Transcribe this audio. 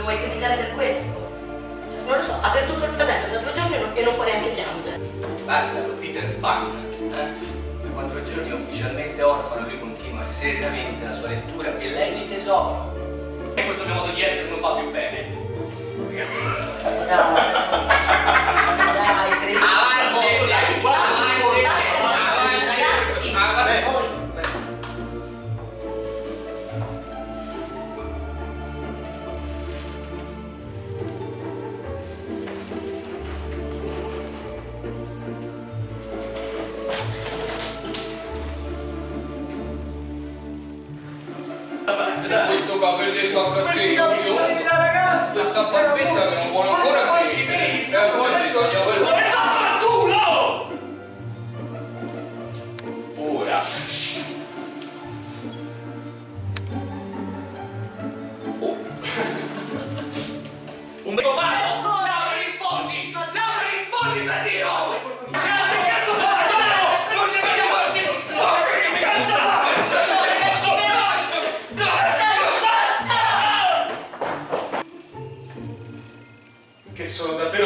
Lo vuoi criticare per questo? Cioè, non lo so, ha perduto il fratello da 2 giorni e non può neanche piangere. Guardalo, Peter Pan, Da 4 giorni è ufficialmente orfano, lui continua serenamente la sua lettura e leggi tesoro. E questo mio modo di essere non va più bene. Dai, cresci. Avanti, ragazzi, voi. Questo capelletto a caschetto biondo, questa barbetta che non vuole ancora crescere, e poi ti toglie quel... Ora. Un bel mano! No, non rispondi! No, non rispondi per Dio! Che sono davvero